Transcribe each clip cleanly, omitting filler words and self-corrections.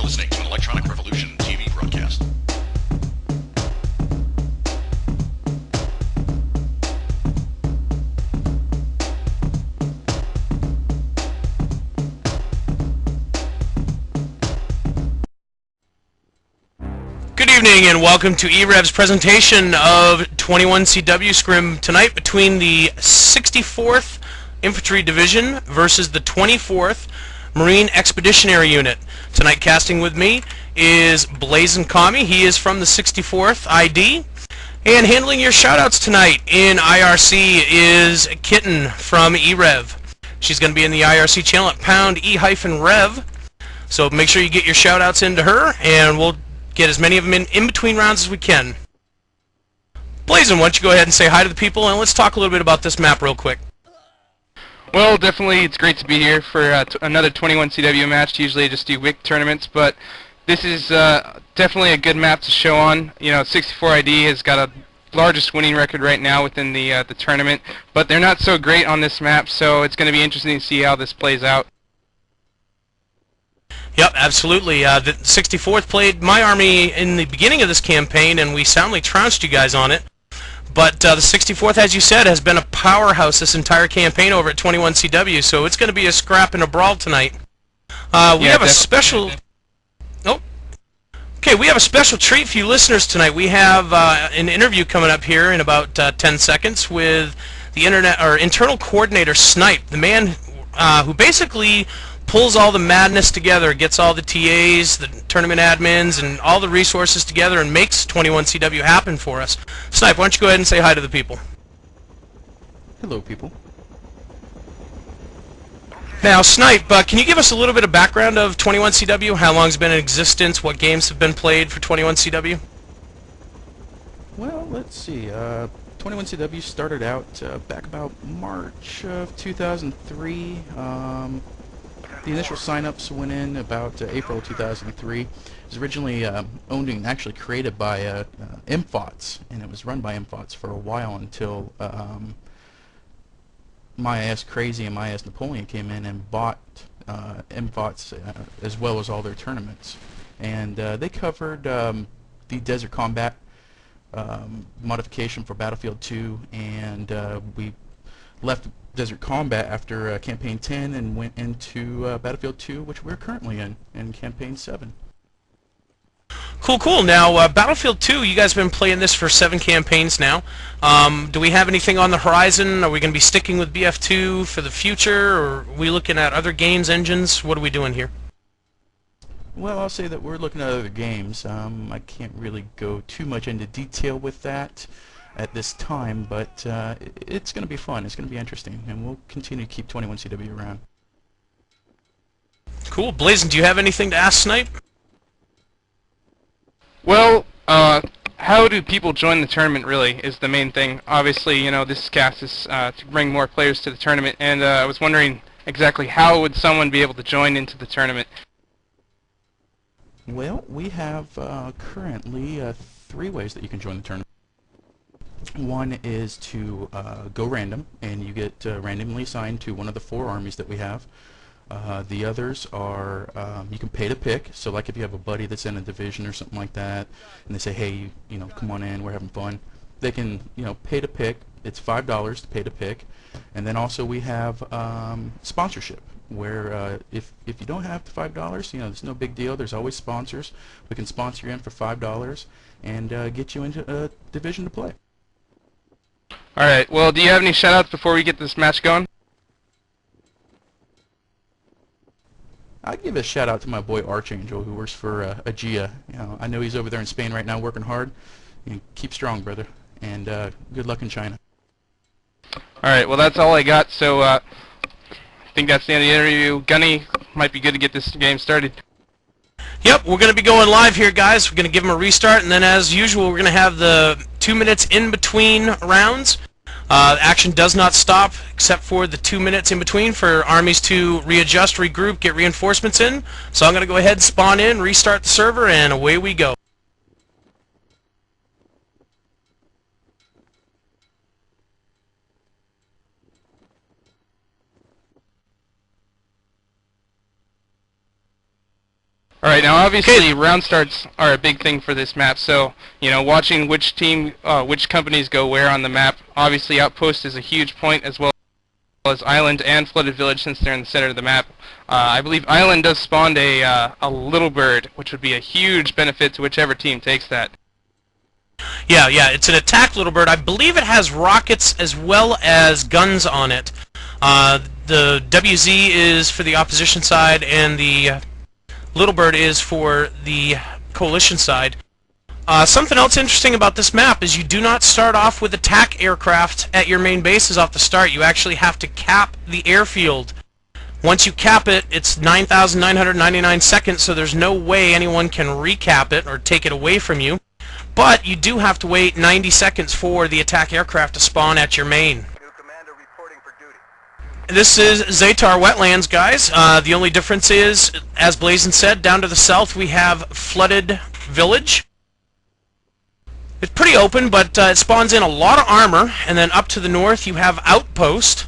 listening to an Electronic Revolution TV broadcast. Good evening and welcome to e-rev's presentation of 21CW scrim tonight between the 64th Infantry Division versus the 24th Marine Expeditionary Unit. Tonight casting with me is Blazin' Kami. He is from the 64th ID. And handling your shoutouts tonight in IRC is Kitten from e-rev. She's going to be in the IRC channel at pound e-rev. So make sure you get your shoutouts into her and we'll get as many of them in between rounds as we can. Blazin', why don't you go ahead and say hi to the people, and let's talk a little bit about this map real quick. Well, definitely it's great to be here for another 21CW match. Usually I just do WIC tournaments, but this is definitely a good map to show on. You know, 64ID has got a largest winning record right now within the tournament, but they're not so great on this map, so it's going to be interesting to see how this plays out. Yep, absolutely. The 64th played my army in the beginning of this campaign, and we soundly trounced you guys on it. But the 64th, as you said, has been a powerhouse this entire campaign over at 21CW, so it's going to be a scrap and a brawl tonight. We have a special... Oh. Okay, we have a special treat for you listeners tonight. We have an interview coming up here in about 10 seconds with the internal coordinator, Snipe, the man who basically pulls all the madness together, gets all the TAs, the tournament admins, and all the resources together and makes 21CW happen for us. Snipe, why don't you go ahead and say hi to the people. Hello, people. Now, Snipe, can you give us a little bit of background of 21CW? How long it's been in existence? What games have been played for 21CW? Well, let's see. 21CW started out back about March of 2003. The initial sign-ups went in about April 2003. It was originally owned and actually created by MFOTS, and it was run by MFOTS for a while until My Ass Crazy and My Ass Napoleon came in and bought MFOTS as well as all their tournaments. And they covered the Desert Combat modification for Battlefield 2, and we left Desert Combat after Campaign 10 and went into Battlefield 2, which we're currently in Campaign 7. Cool, cool. Now, Battlefield 2, you guys have been playing this for 7 campaigns now. Do we have anything on the horizon? Are we going to be sticking with BF2 for the future, or are we looking at other games, engines? What are we doing here? Well, I'll say that we're looking at other games. I can't really go too much into detail with that at this time, but it's going to be fun, it's going to be interesting, and we'll continue to keep 21CW around. Cool. Blazin', do you have anything to ask Snipe? Well, how do people join the tournament really is the main thing. Obviously, you know, this cast is to bring more players to the tournament, and I was wondering exactly how would someone be able to join into the tournament? Well, we have currently 3 ways that you can join the tournament. One is to go random, and you get randomly assigned to one of the 4 armies that we have. The others are you can pay to pick. So, like if you have a buddy that's in a division or something like that, and they say, "Hey, you know, come on in, we're having fun," they can, you know, pay to pick. It's $5 to pay to pick, and then also we have sponsorship, where if you don't have the $5, you know, there's no big deal. There's always sponsors. We can sponsor you in for $5 and get you into a division to play. Alright, well, do you have any shoutouts before we get this match going? I'd give a shout out to my boy Archangel, who works for Aegea. You know, I know he's over there in Spain right now working hard. You keep strong, brother, and good luck in China. Alright, well, that's all I got, so I think that's the end of the interview. Gunny, might be good to get this game started. Yep, we're going to be going live here, guys. We're going to give them a restart, and then as usual, we're going to have the 2 minutes in between rounds. Action does not stop except for the 2 minutes in between for armies to readjust, regroup, get reinforcements in. So I'm going to go ahead and spawn in, restart the server, and away we go. All right, now obviously round starts are a big thing for this map, so watching which team, which companies go where on the map. Obviously, Outpost is a huge point, as well as Island and Flooded Village, since they're in the center of the map. I believe Island does spawn a Little Bird, which would be a huge benefit to whichever team takes that. Yeah, it's an attack Little Bird. I believe it has rockets as well as guns on it. The WZ is for the opposition side, and the Little Bird is for the coalition side. Something else interesting about this map is you do not start off with attack aircraft at your main bases off the start. You actually have to cap the airfield. Once you cap it, it's 9,999 seconds, so there's no way anyone can recap it or take it away from you. But you do have to wait 90 seconds for the attack aircraft to spawn at your main. This is Zatar Wetlands, guys. The only difference is, as Blazin said, down to the south we have Flooded Village. It's pretty open, but it spawns in a lot of armor, and then up to the north you have Outpost,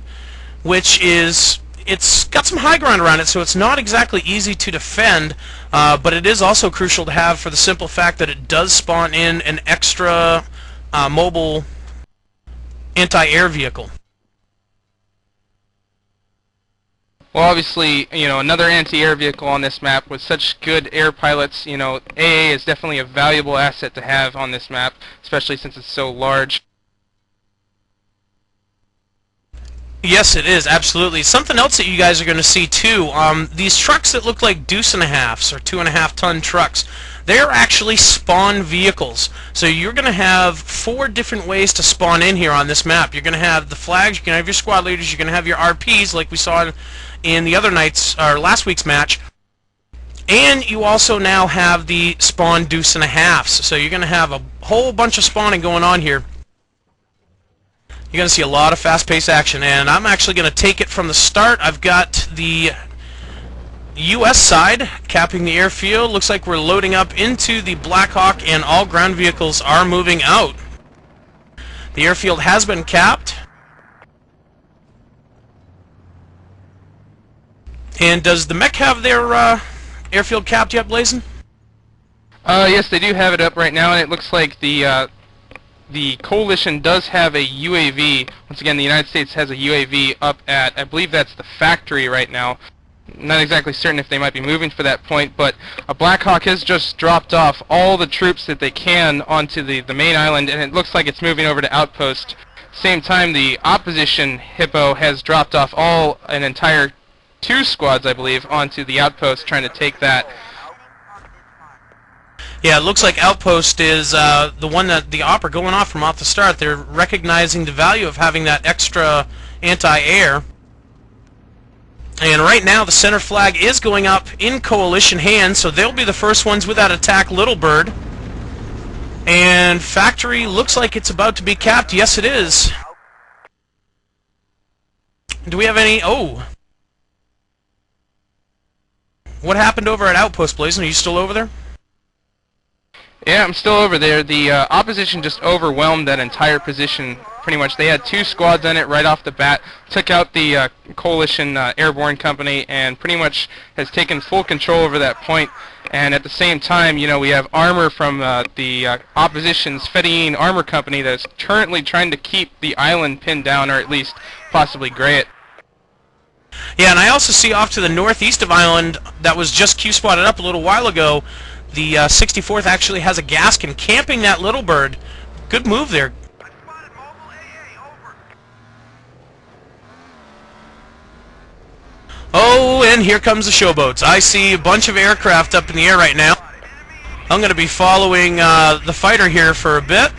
which is, it's got some high ground around it, so it's not exactly easy to defend, but it is also crucial to have for the simple fact that it does spawn in an extra mobile anti-air vehicle. Well, obviously, another anti-air vehicle on this map with such good air pilots, AA is definitely a valuable asset to have on this map, especially since it's so large. Yes, it is, absolutely. Something else that you guys are going to see, too, these trucks that look like deuce-and-a-halfs or 2.5-ton trucks, they're actually spawn vehicles. So you're going to have 4 different ways to spawn in here on this map. You're going to have the flags, you're going to have your squad leaders, you're going to have your RPs, like we saw in the other night's, or last week's match, and you also now have the spawn deuce-and-a-halfs. So you're going to have a whole bunch of spawning going on here. You're going to see a lot of fast-paced action, and I'm actually going to take it from the start. I've got the U.S. side capping the airfield. Looks like we're loading up into the Black Hawk, and all ground vehicles are moving out. The airfield has been capped. And does the mech have their airfield capped yet, Blazin? Yes, they do have it up right now, and it looks like the coalition does have a UAV. Once again, the United States has a UAV up at, I believe that's the factory right now. Not exactly certain if they might be moving for that point, but a Black Hawk has just dropped off all the troops that they can onto the main island, and it looks like it's moving over to Outpost. Same time, the opposition Hippo has dropped off an entire 2 squads, I believe, onto the Outpost, trying to take that. Yeah, it looks like Outpost is the one that the op are going off from off the start. They're recognizing the value of having that extra anti-air. And right now the center flag is going up in coalition hands, so they'll be the first ones with that attack Little Bird. And factory looks like it's about to be capped. Yes, it is. Do we have any... Oh! What happened over at Outpost, Blazin? Are you still over there? Yeah, I'm still over there. The opposition just overwhelmed that entire position. Pretty much, they had 2 squads on it right off the bat. Took out the coalition airborne company, and pretty much has taken full control over that point. And at the same time, we have armor from the opposition's Fedayeen Armor Company that's currently trying to keep the island pinned down, or at least possibly gray it. Yeah, and I also see off to the northeast of Island that was just Q-spotted up a little while ago. The 64th actually has a Gaskin camping that Little Bird. Good move there. Oh, and here comes the showboats. I see a bunch of aircraft up in the air right now. I'm going to be following the fighter here for a bit.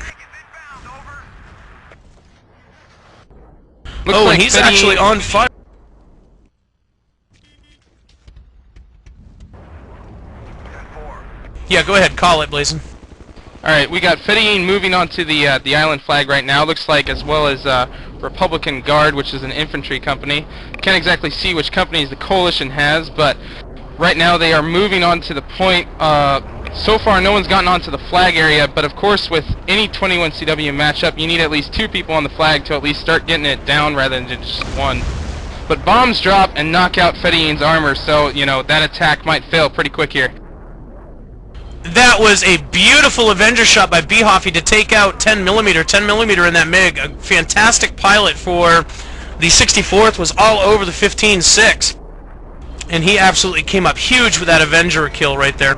Oh, and he's actually on fire. Yeah, go ahead. Call it, Blazin. Alright, we got Fedayeen moving on to the island flag right now, looks like, as well as Republican Guard, which is an infantry company. Can't exactly see which companies the coalition has, but right now they are moving on to the point. So far no one's gotten onto the flag area, but of course with any 21CW matchup you need at least 2 people on the flag to at least start getting it down rather than just 1. But bombs drop and knock out Fedayeen's armor, so that attack might fail pretty quick here. That was a beautiful Avenger shot by Behoffy to take out 10mm. 10mm in that MiG. A fantastic pilot for the 64th, was all over the 15-6. And he absolutely came up huge with that Avenger kill right there.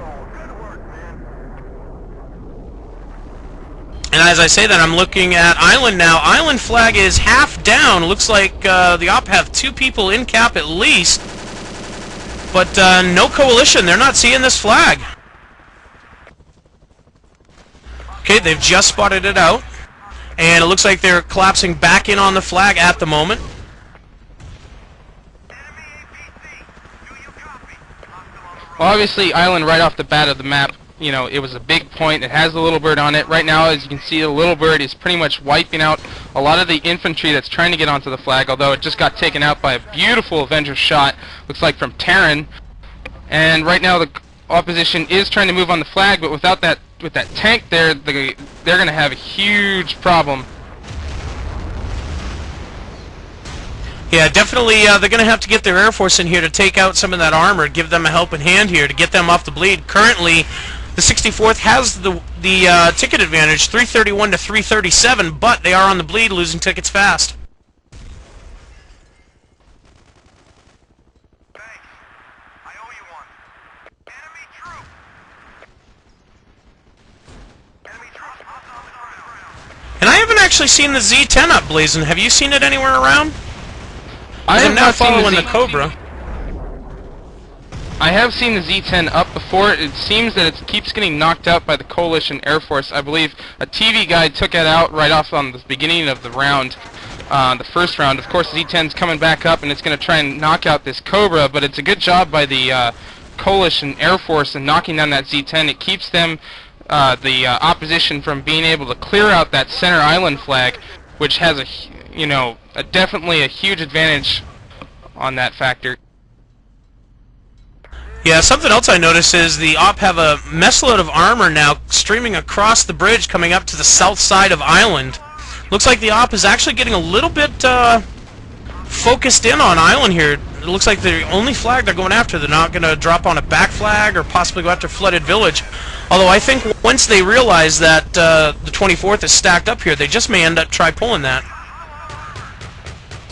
And as I say that, I'm looking at Island now. Island flag is half down. Looks like the Op have 2 people in cap at least. But no coalition. They're not seeing this flag. Okay, they've just spotted it out. And it looks like they're collapsing back in on the flag at the moment. Well, obviously, Island right off the bat of the map, you know, it was a big point. It has the Little Bird on it. Right now, as you can see, the Little Bird is pretty much wiping out a lot of the infantry that's trying to get onto the flag, although it just got taken out by a beautiful Avenger shot, looks like from Terran. And right now, the opposition is trying to move on the flag, but without that, with that tank there, they're going to have a huge problem. Yeah, definitely they're going to have to get their Air Force in here to take out some of that armor, give them a helping hand here to get them off the bleed. Currently, the 64th has the ticket advantage, 331 to 337, but they are on the bleed, losing tickets fast. And I haven't actually seen the Z10 up blazing. Have you seen it anywhere around? I'm now following the Cobra. I have seen the Z10 up before. It seems that it keeps getting knocked out by the Coalition Air Force. I believe a TV guy took it out right off on the beginning of the round, the first round. Of course, the Z10's coming back up, and it's going to try and knock out this Cobra, but it's a good job by the Coalition Air Force in knocking down that Z10. It keeps them, the opposition, from being able to clear out that center island flag, which has a, you know, definitely a huge advantage on that factor. Yeah, something else I noticed is the Op have a messload of armor now streaming across the bridge coming up to the south side of Island. Looks like the Op is actually getting a little bit focused in on Island here. It looks like the only flag they're going after, they're not going to drop on a back flag or possibly go after Flooded Village. Although I think once they realize that the 24th is stacked up here, they just may end up try pulling that.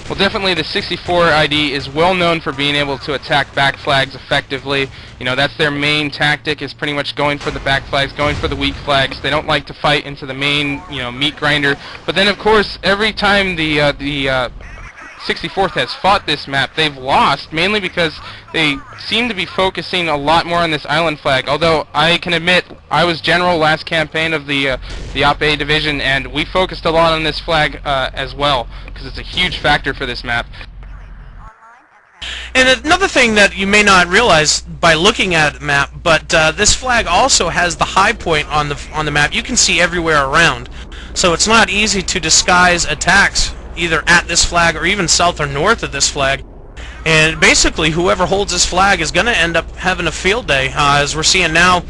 Well, definitely the 64 ID is well known for being able to attack back flags effectively. You know, that's their main tactic, is pretty much going for the back flags, going for the weak flags. They don't like to fight into the main, you know, meat grinder. But then, of course, every time the 64th has fought this map, they've lost, mainly because they seem to be focusing a lot more on this island flag. Although I can admit, I was general last campaign of the Op A division, and we focused a lot on this flag as well, because it's a huge factor for this map. And another thing that you may not realize by looking at the map, but this flag also has the high point on the map. You can see everywhere around, so it's not easy to disguise attacks either at this flag or even south or north of this flag. And basically, whoever holds this flag is going to end up having a field day. As we're seeing now,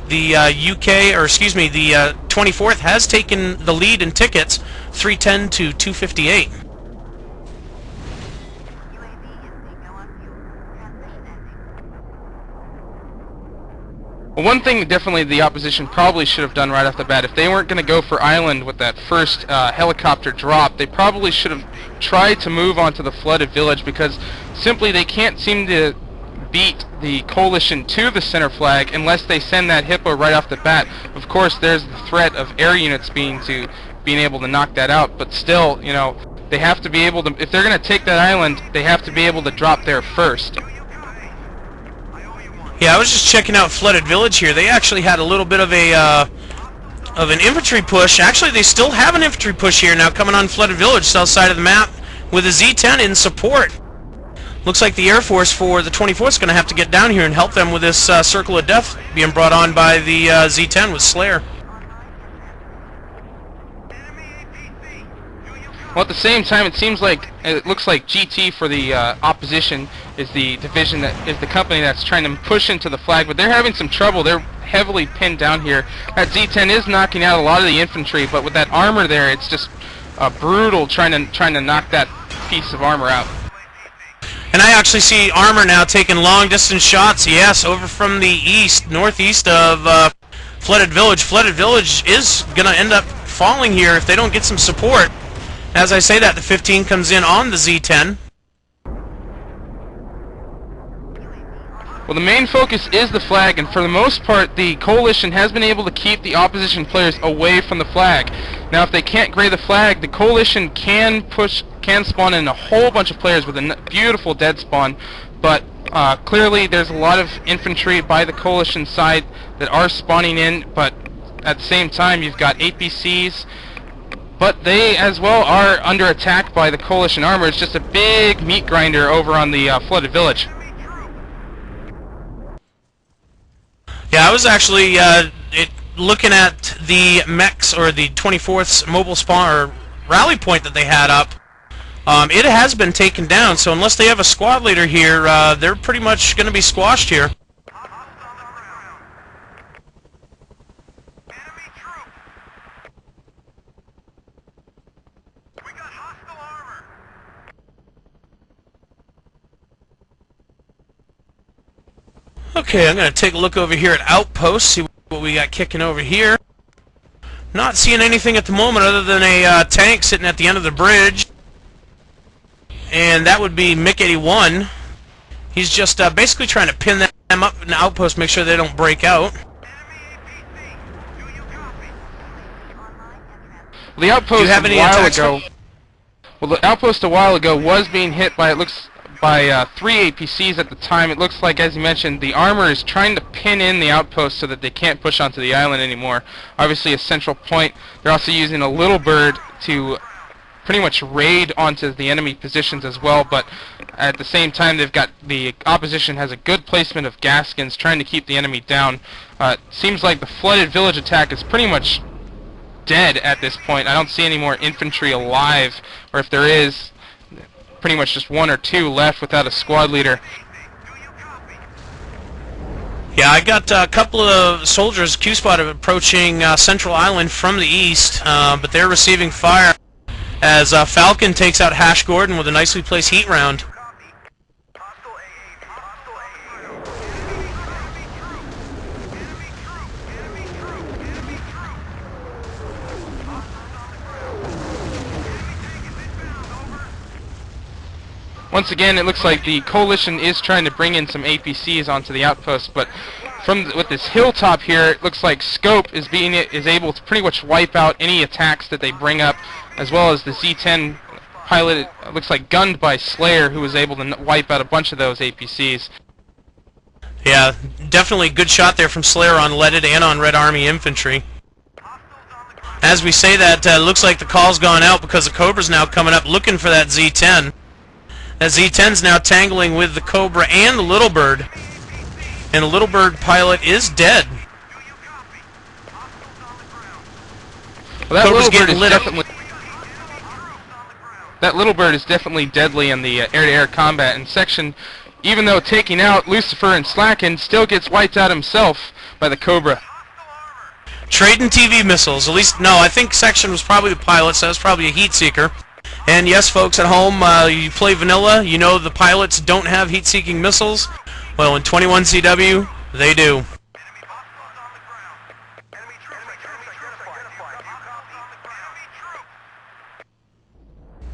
the the 24th has taken the lead in tickets, 310 to 258. Well, one thing definitely the opposition probably should have done right off the bat, if they weren't going to go for Island with that first helicopter drop, they probably should have tried to move onto the Flooded Village, because simply they can't seem to beat the Coalition to the center flag unless they send that Hippo right off the bat. Of course, there's the threat of air units being able to knock that out, but still, you know, they have to be able to, if they're going to take that island, they have to be able to drop there first. Yeah, I was just checking out Flooded Village here. They actually had a little bit of an infantry push. Actually, they still have an infantry push here now coming on Flooded Village, south side of the map, with a Z10 in support. Looks like the Air Force for the 24th is going to have to get down here and help them with this Circle of Death being brought on by the Z10 with Slayer. Well, at the same time, it looks like GT for the opposition is the division that is the company that's trying to push into the flag, but they're having some trouble. They're heavily pinned down here. That Z10 is knocking out a lot of the infantry, but with that armor there, it's just brutal trying to knock that piece of armor out. And I actually see armor now taking long distance shots. Yes, over from the east, northeast of Flooded Village. Flooded Village is going to end up falling here if they don't get some support. As I say that, the 15 comes in on the Z10. Well, the main focus is the flag, and for the most part, the coalition has been able to keep the opposition players away from the flag. Now, if they can't gray the flag, the coalition can spawn in a whole bunch of players with a beautiful dead spawn, but clearly there's a lot of infantry by the coalition side that are spawning in, but at the same time, you've got APCs, but they as well are under attack by the coalition armor. It's just a big meat grinder over on the Flooded Village. Yeah, I was actually looking at the mechs, or the 24th's mobile spawn or rally point that they had up. It has been taken down, so unless they have a squad leader here, they're pretty much going to be squashed here. Okay, I'm going to take a look over here at Outpost, see what we got kicking over here. Not seeing anything at the moment other than a tank sitting at the end of the bridge. And that would be MiG-81. He's just basically trying to pin them up in the Outpost, make sure they don't break out. Well, the Outpost Do you have any attacks? Well, the Outpost a while ago was being hit by, by 3 APCs at the time. It looks like, as you mentioned, the armor is trying to pin in the outpost so that they can't push onto the island anymore. Obviously a central point. They're also using a little bird to pretty much raid onto the enemy positions as well, but at the same time they've got, the opposition has a good placement of Gaskins trying to keep the enemy down. Seems like the Flooded Village attack is pretty much dead at this point. I don't see any more infantry alive, or if there is, pretty much just 1 or 2 left without a squad leader. Yeah, I got a couple of soldiers, Q-Spot, approaching Central Island from the east, but they're receiving fire as Falcon takes out Hash Gordon with a nicely placed heat round. Once again, it looks like the coalition is trying to bring in some APCs onto the outpost, but with this hilltop here, it looks like Scope is able to pretty much wipe out any attacks that they bring up, as well as the Z10 pilot, it looks like gunned by Slayer, who was able to wipe out a bunch of those APCs. Yeah, definitely good shot there from Slayer on leaded and on Red Army infantry. As we say that, it looks like the call's gone out because the Cobra's now coming up looking for that Z10. That Z10's now tangling with the Cobra and the Little Bird. And the Little Bird pilot is dead. Well, Cobra's getting lit up. That Little Bird is definitely deadly in the air-to-air combat. And Section, even though taking out Lucifer and Slacken, still gets wiped out himself by the Cobra. Trading TV missiles. At least, no, I think Section was probably the pilot, so that was probably a heat seeker. And yes, folks at home, you play vanilla, you know the pilots don't have heat-seeking missiles. Well, in 21CW, they do.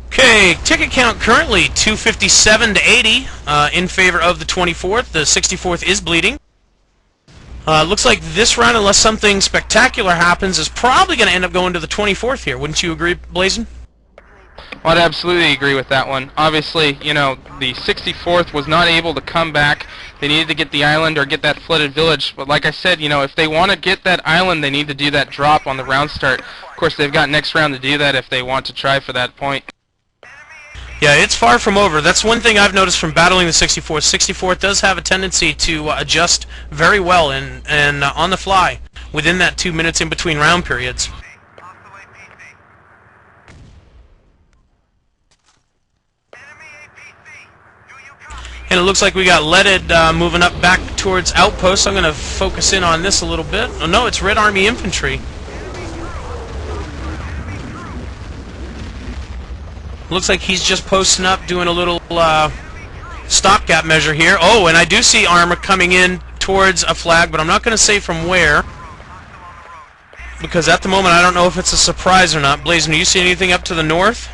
Okay, ticket count currently 257 to 80 in favor of the 24th. The 64th is bleeding. Looks like this round, unless something spectacular happens, is probably going to end up going to the 24th here. Wouldn't you agree, Blazin? Well, I'd absolutely agree with that one. Obviously, you know, the 64th was not able to come back. They needed to get the island or get that Flooded Village. But like I said, you know, if they want to get that island, they need to do that drop on the round start. Of course, they've got next round to do that if they want to try for that point. Yeah, it's far from over. That's one thing I've noticed from battling the 64th. 64th does have a tendency to adjust very well and on the fly within that 2 minutes in between round periods. And it looks like we got leaded moving up back towards Outpost. I'm going to focus in on this a little bit. Oh no, it's Red Army infantry. Looks like he's just posting up, doing a little stopgap measure here. Oh, and I do see armor coming in towards a flag, but I'm not going to say from where. because at the moment I don't know if it's a surprise or not. Blazin, do you see anything up to the north?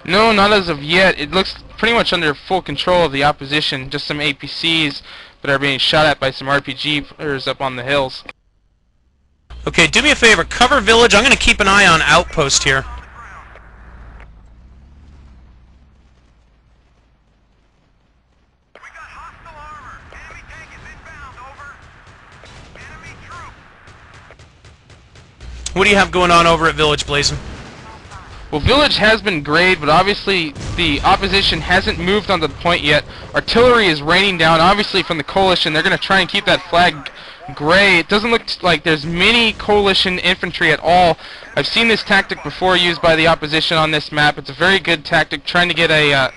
No, not as of yet. It looks pretty much under full control of the opposition. Just some APCs that are being shot at by some RPGers up on the hills. Okay, do me a favor. Cover village. I'm going to keep an eye on outpost here. What do you have going on over at village, Blazin? Well, village has been great, but obviously the opposition hasn't moved on to the point yet. Artillery is raining down, obviously, from the coalition. They're going to try and keep that flag gray. It doesn't look like there's many coalition infantry at all. I've seen this tactic before used by the opposition on this map. It's a very good tactic, trying to get a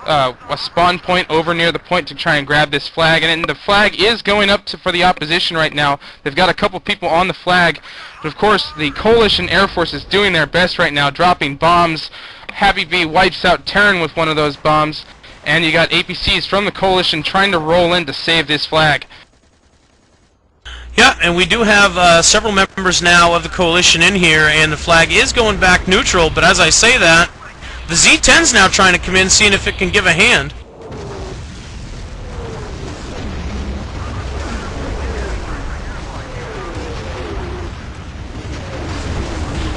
a spawn point over near the point to try and grab this flag. And the flag is going up for the opposition right now. They've got a couple people on the flag. But of course, the coalition air force is doing their best right now, dropping bombs. Happy Bee wipes out Terran with one of those bombs. And you got APCs from the coalition trying to roll in to save this flag. Yeah, and we do have several members now of the coalition in here, and the flag is going back neutral, but as I say that, the Z-10's now trying to come in, seeing if it can give a hand.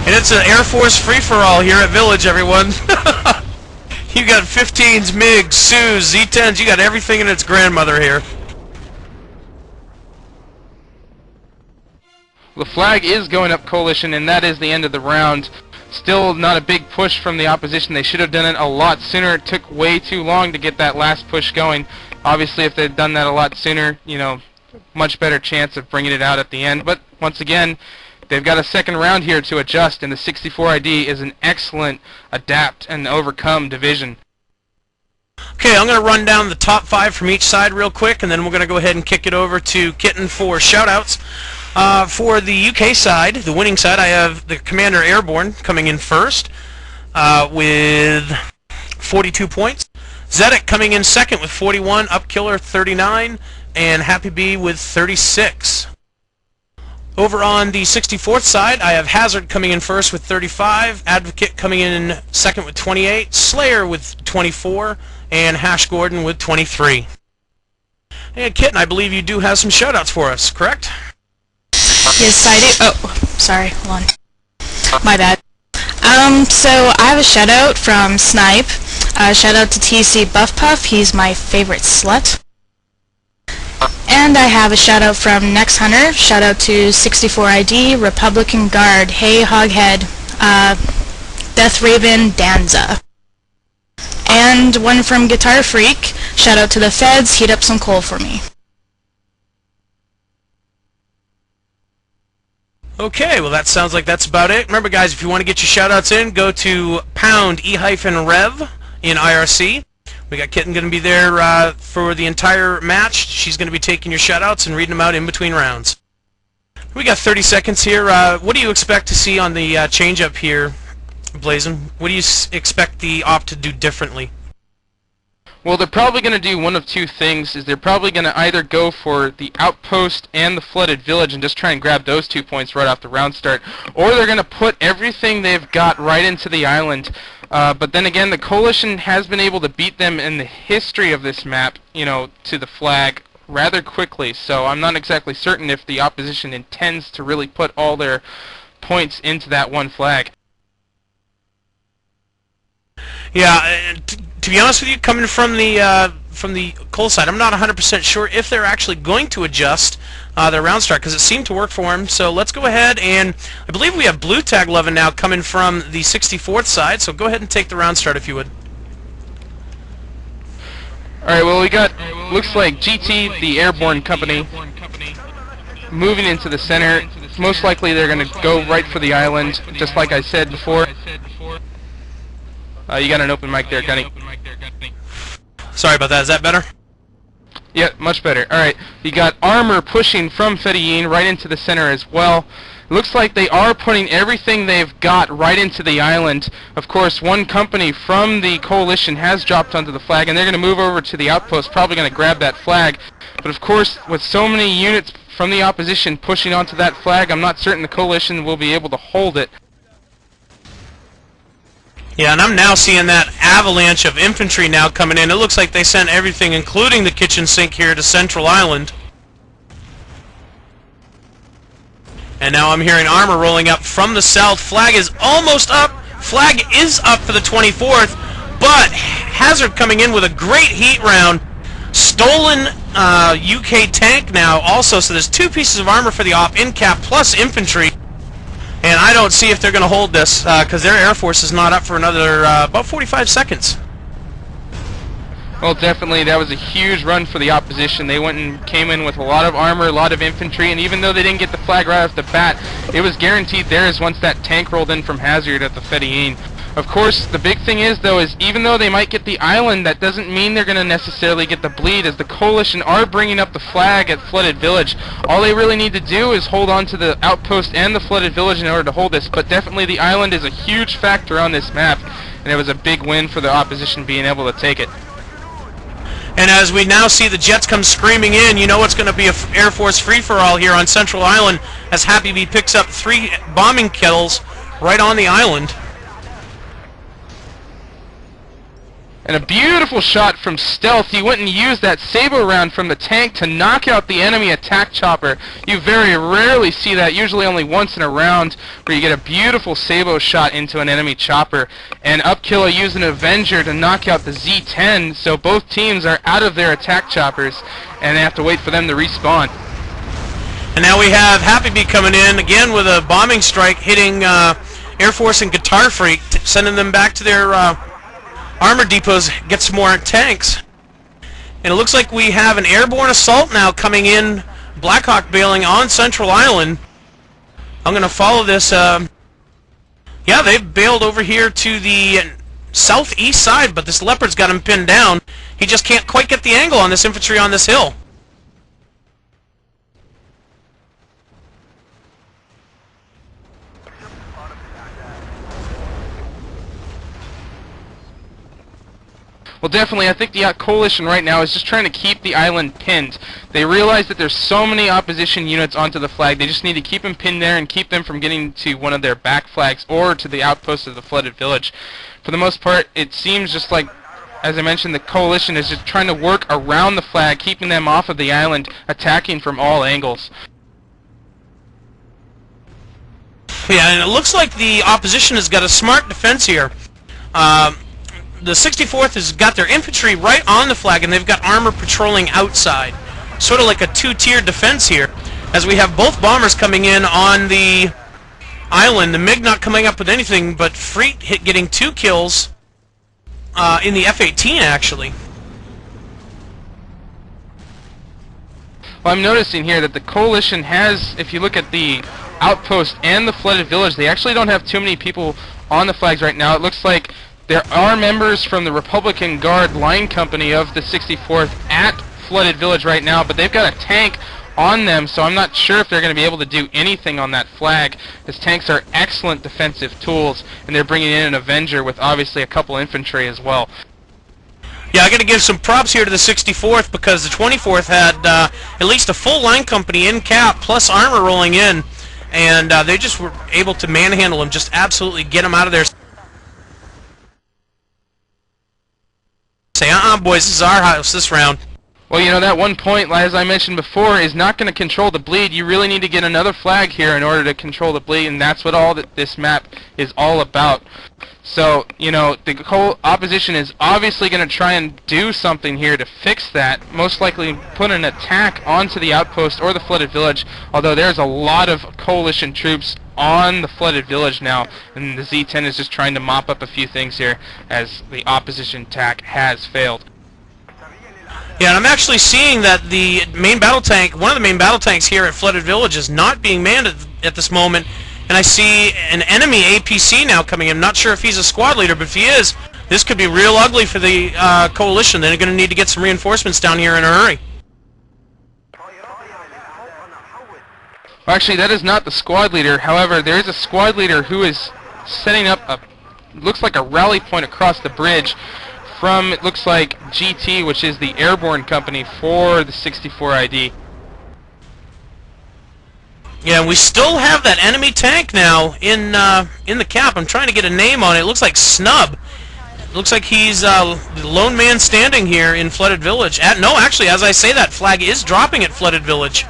And it's an Air Force free-for-all here at Village, everyone. You got 15s, MiGs, Su's, Z-10s, you got everything in its grandmother here. The flag is going up coalition, and that is the end of the round. Still not a big push from the opposition. They should have done it a lot sooner. It took way too long to get that last push going. Obviously, if they'd done that a lot sooner, you know, much better chance of bringing it out at the end. But once again, they've got a second round here to adjust, and the 64ID is an excellent adapt and overcome division. Okay, I'm going to run down the top 5 from each side real quick, and then we're going to go ahead and kick it over to Kitten for shoutouts. For the UK side, the winning side, I have the Commander Airborne coming in first with 42 points. Zedek coming in second with 41, Upkiller 39, and Happy Bee with 36. Over on the 64th side, I have Hazard coming in first with 35, Advocate coming in second with 28, Slayer with 24, and Hash Gordon with 23. And Kitten, I believe you do have some shoutouts for us, correct? Yes, I do. Oh, sorry, hold on. My bad. So I have a shout out from Snipe. Shout out to TC Buff Puff, he's my favorite slut. And I have a shout out from Next Hunter. Shout out to 64ID, Republican Guard, Hey Hoghead, Death Raven, Danza. And one from Guitar Freak. Shout out to the feds, heat up some coal for me. Okay, well that sounds like that's about it. Remember guys, if you want to get your shoutouts in, go to pound e-rev in IRC. We got Kitten going to be there for the entire match. She's going to be taking your shoutouts and reading them out in between rounds. We got 30 seconds here. What do you expect to see on the change-up here, Blazin? What do you expect the op to do differently? Well, they're probably going to do one of two things. They're probably going to either go for the outpost and the flooded village and just try and grab those 2 points right off the round start, or they're going to put everything they've got right into the island. But then again, the coalition has been able to beat them in the history of this map, you know, to the flag rather quickly. So I'm not exactly certain if the opposition intends to really put all their points into that one flag. Yeah, to be honest with you, coming from the coal side, I'm not 100% sure if they're actually going to adjust their round start, because it seemed to work for them. So let's go ahead, and I believe we have Blue Tag Lovin' now coming from the 64th side, so go ahead and take the round start if you would. Alright, well we got, looks like GT, the Airborne Company, moving into the center. Most likely they're going to go right for the island, just like I said before. You got an open mic there, Gunny. Sorry about that. Is that better? Yeah, much better. Alright, you got Armor pushing from Fedayeen right into the center as well. Looks like they are putting everything they've got right into the island. Of course, one company from the coalition has dropped onto the flag, and they're going to move over to the outpost, probably going to grab that flag. But of course, with so many units from the opposition pushing onto that flag. I'm not certain the coalition will be able to hold it. Yeah, and I'm now seeing that avalanche of infantry now coming in. It looks like they sent everything, including the kitchen sink, here to Central Island. And now I'm hearing armor rolling up from the south. Flag is almost up. Flag is up for the 24th, but Hazard coming in with a great heat round. Stolen UK tank now also, so there's 2 pieces of armor for the op, in cap plus infantry. And I don't see if they're going to hold this, because their Air Force is not up for another about 45 seconds. Well, definitely, that was a huge run for the opposition. They went and came in with a lot of armor, a lot of infantry, and even though they didn't get the flag right off the bat, it was guaranteed theirs once that tank rolled in from Hazard at the Fedayeen. Of course, the big thing is, though, is even though they might get the island, that doesn't mean they're going to necessarily get the bleed, as the coalition are bringing up the flag at Flooded Village. All they really need to do is hold on to the outpost and the Flooded Village in order to hold this, but definitely the island is a huge factor on this map, and it was a big win for the opposition being able to take it. And as we now see the jets come screaming in, you know it's going to be an Air Force free-for-all here on Central Island, as Happy Bee picks up 3 bombing kills right on the island. And a beautiful shot from Stealth. He went and used that Sabo round from the tank to knock out the enemy attack chopper. You very rarely see that, usually only once in a round, where you get a beautiful Sabo shot into an enemy chopper. And Upkiller used an Avenger to knock out the Z-10, so both teams are out of their attack choppers, and they have to wait for them to respawn. And now we have Happy Bee coming in, again with a bombing strike, hitting Air Force and Guitar Freak, sending them back to their armor depots, get some more tanks. And it looks like we have an airborne assault now coming in, Blackhawk bailing on Central Island. I'm going to follow this. Yeah, they've bailed over here to the southeast side, but this Leopard's got him pinned down. He just can't quite get the angle on this infantry on this hill. Well, definitely, I think the coalition right now is just trying to keep the island pinned. They realize that there's so many opposition units onto the flag, they just need to keep them pinned there and keep them from getting to one of their back flags or to the outpost of the Flooded Village. For the most part, it seems just like, as I mentioned, the coalition is just trying to work around the flag, keeping them off of the island, attacking from all angles. Yeah, and it looks like the opposition has got a smart defense here. The 64th has got their infantry right on the flag, and they've got armor patrolling outside. Sort of like a 2-tier defense here, as we have both bombers coming in on the island. The MiG not coming up with anything, but Freet getting 2 kills in the F-18, actually. Well, I'm noticing here that the coalition has, if you look at the outpost and the Flooded Village, they actually don't have too many people on the flags right now. It looks like there are members from the Republican Guard line company of the 64th at Flooded Village right now, but they've got a tank on them, so I'm not sure if they're going to be able to do anything on that flag, as tanks are excellent defensive tools, and they're bringing in an Avenger with obviously a couple infantry as well. Yeah, I got to give some props here to the 64th, because the 24th had at least a full line company in cap, plus armor rolling in, and they just were able to manhandle them, just absolutely get them out of there. Say, boys, this is our house this round. Well, you know, that one point, as I mentioned before, is not going to control the bleed. You really need to get another flag here in order to control the bleed, and that's what all that this map is all about. So, you know, the opposition is obviously going to try and do something here to fix that. Most likely put an attack onto the outpost or the Flooded Village, although there's a lot of coalition troops on the Flooded Village now, and the Z-10 is just trying to mop up a few things here as the opposition attack has failed. Yeah, and I'm actually seeing that the main battle tank, one of the main battle tanks here at Flooded Village, is not being manned at this moment, and I see an enemy APC now coming in. I'm not sure if he's a squad leader, but if he is, this could be real ugly for the coalition. They're going to need to get some reinforcements down here in a hurry. Actually, that is not the squad leader. However, there is a squad leader who is setting up a, looks like a rally point across the bridge from, it looks like, GT, which is the airborne company for the 64 ID. Yeah, we still have that enemy tank now in the cap. I'm trying to get a name on it. It looks like Snub. Looks like he's the lone man standing here in Flooded Village. No, actually, as I say that, flag is dropping at Flooded Village.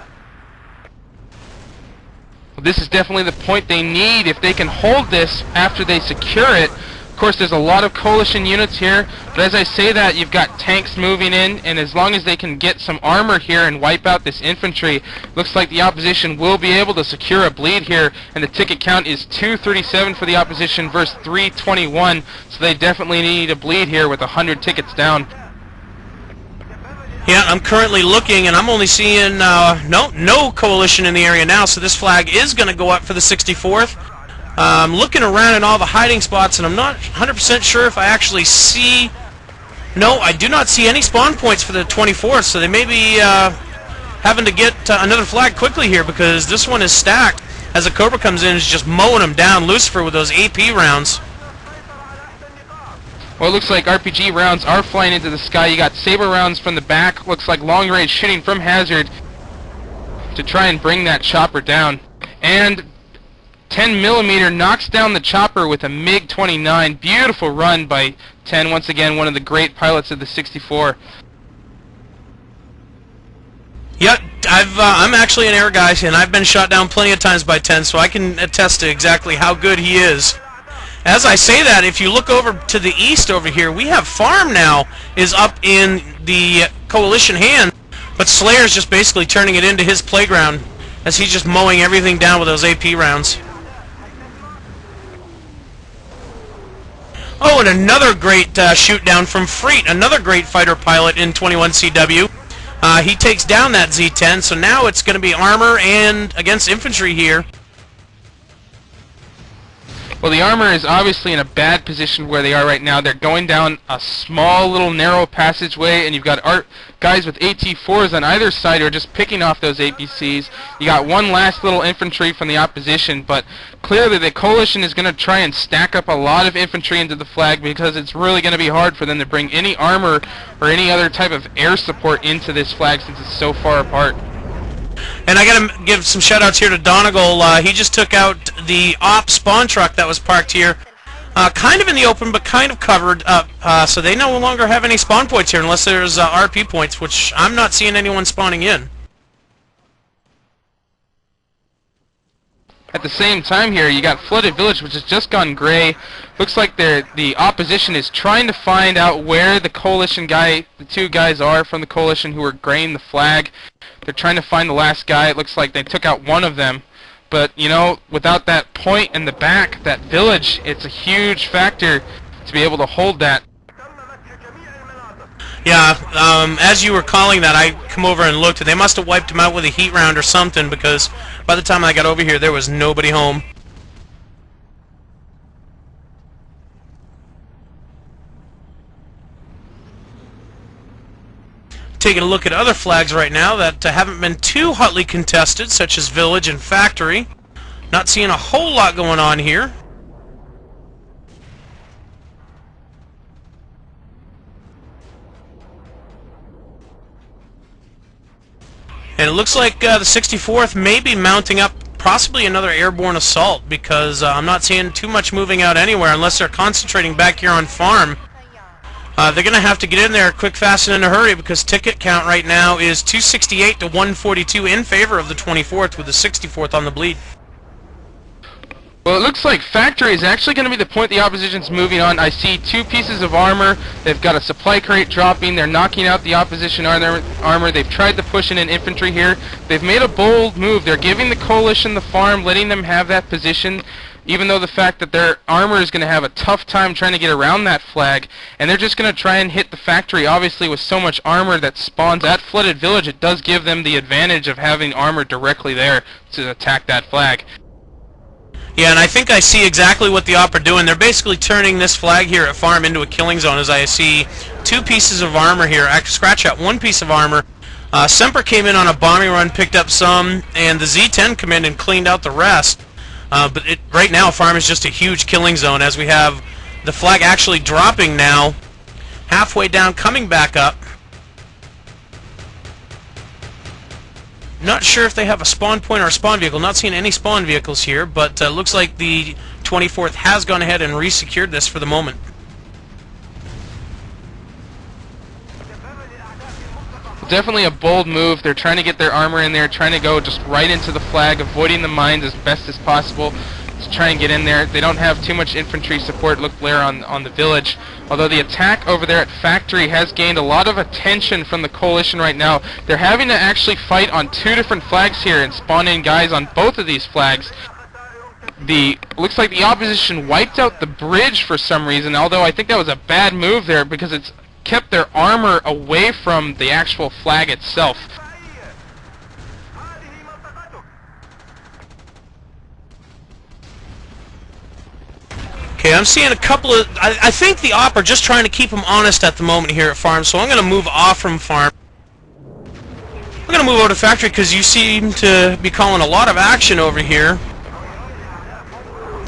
Well, this is definitely the point they need if they can hold this after they secure it. Of course, there's a lot of coalition units here, but as I say that, you've got tanks moving in, and as long as they can get some armor here and wipe out this infantry, looks like the opposition will be able to secure a bleed here, and the ticket count is 237 for the opposition versus 321, so they definitely need a bleed here with 100 tickets down. Yeah, I'm currently looking, and I'm only seeing no coalition in the area now, so this flag is going to go up for the 64th. I'm looking around in all the hiding spots, and I'm not 100% sure if I actually see... No, I do not see any spawn points for the 24th, so they may be having to get another flag quickly here, because this one is stacked. As a Cobra comes in, is just mowing them down. Lucifer with those AP rounds. Well, it looks like RPG rounds are flying into the sky. You got saber rounds from the back. Looks like long-range shooting from Hazard to try and bring that chopper down. And 10mm knocks down the chopper with a MiG-29. Beautiful run by 10. Once again, one of the great pilots of the 64. Yeah, I'm actually an air guy, and I've been shot down plenty of times by 10, so I can attest to exactly how good he is. As I say that, if you look over to the east over here, we have Farm now is up in the coalition hand, but Slayer's just basically turning it into his playground as he's just mowing everything down with those AP rounds. Oh, and another great shoot down from Freet, another great fighter pilot in 21CW. He takes down that Z-10, so now it's going to be armor and against infantry here. Well, the armor is obviously in a bad position where they are right now. They're going down a small little narrow passageway, and you've got guys with AT-4s on either side who are just picking off those APCs. You got one last little infantry from the opposition, but clearly the coalition is going to try and stack up a lot of infantry into the flag because it's really going to be hard for them to bring any armor or any other type of air support into this flag since it's so far apart. And I gotta give some shout-outs here to Donegal. He just took out the op spawn truck that was parked here, kind of in the open, but kind of covered up, so they no longer have any spawn points here unless there's RP points, which I'm not seeing anyone spawning in. At the same time here, you got Flooded Village, which has just gone gray. Looks like the opposition is trying to find out where the coalition the two guys are from the coalition who are graying the flag. They're trying to find the last guy. It looks like they took out one of them. But, you know, without that point in the back, that village, it's a huge factor to be able to hold that. Yeah, as you were calling that, I come over and looked, and they must have wiped him out with a heat round or something, because by the time I got over here, there was nobody home. Taking a look at other flags right now that haven't been too hotly contested, such as Village and Factory. Not seeing a whole lot going on here. And it looks like the 64th may be mounting up possibly another airborne assault, because I'm not seeing too much moving out anywhere unless they're concentrating back here on farm. They're going to have to get in there quick, fast, and in a hurry, because ticket count right now is 268 to 142 in favor of the 24th, with the 64th on the bleed. Well, it looks like Factory is actually going to be the point the opposition's moving on. I see two pieces of armor. They've got a supply crate dropping. They're knocking out the opposition armor. They've tried to push in an infantry here. They've made a bold move. They're giving the coalition the farm, letting them have that position, even though the fact that their armor is going to have a tough time trying to get around that flag, and they're just going to try and hit the factory. Obviously, with so much armor that spawns at Flooded Village, it does give them the advantage of having armor directly there to attack that flag. Yeah, and I think I see exactly what the op are doing. They're basically turning this flag here at farm into a killing zone, as I see two pieces of armor here. I scratch out one piece of armor. Semper came in on a bombing run, picked up some, and the Z-10 come in and cleaned out the rest. But right now, farm is just a huge killing zone, as we have the flag actually dropping now, halfway down, coming back up. Not sure if they have a spawn point or a spawn vehicle. Not seeing any spawn vehicles here, but looks like the 24th has gone ahead and re-secured this for the moment. Definitely a bold move. They're trying to get their armor in there, trying to go just right into the flag, avoiding the mines as best as possible to try and get in there. They don't have too much infantry support, look there on the village. Although the attack over there at Factory has gained a lot of attention from the coalition right now. They're having to actually fight on 2 different flags here and spawn in guys on both of these flags. Looks like the opposition wiped out the bridge for some reason, although I think that was a bad move there because it's kept their armor away from the actual flag itself. Okay, I'm seeing a couple of... I think the op are just trying to keep them honest at the moment here at farm, so I'm going to move off from farm. I'm going to move over to factory because you seem to be calling a lot of action over here.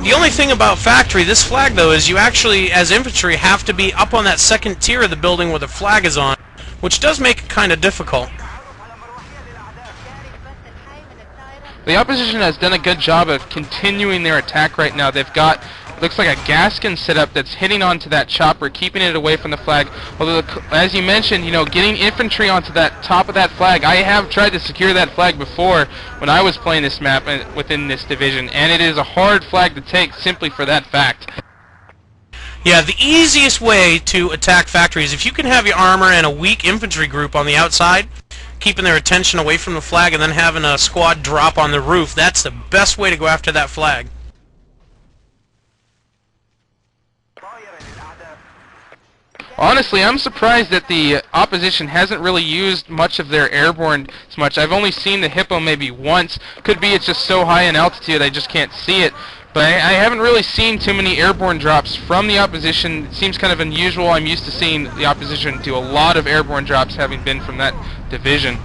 The only thing about factory, this flag though, is you actually, as infantry, have to be up on that second tier of the building where the flag is on, which does make it kind of difficult. The opposition has done a good job of continuing their attack right now. They've got, looks like a Gaskin setup that's hitting onto that chopper, keeping it away from the flag. Although, as you mentioned, you know, getting infantry onto that top of that flag, I have tried to secure that flag before when I was playing this map within this division, and it is a hard flag to take simply for that fact. Yeah, the easiest way to attack factory is if you can have your armor and a weak infantry group on the outside, keeping their attention away from the flag, and then having a squad drop on the roof. That's the best way to go after that flag. Honestly, I'm surprised that the opposition hasn't really used much of their airborne as much. I've only seen the Hippo maybe once. Could be it's just so high in altitude I just can't see it. But I haven't really seen too many airborne drops from the opposition. It seems kind of unusual. I'm used to seeing the opposition do a lot of airborne drops, having been from that division.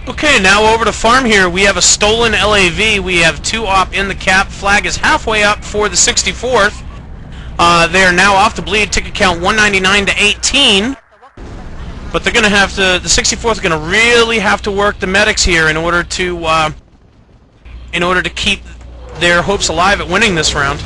Okay, now over to farm here. We have a stolen LAV. We have 2 op in the cap. Flag is halfway up for the 64th. They are now off the bleed. Ticket count 199 to 18. But they're going to have to. The 64th is going to really have to work the medics here in order to keep their hopes alive at winning this round.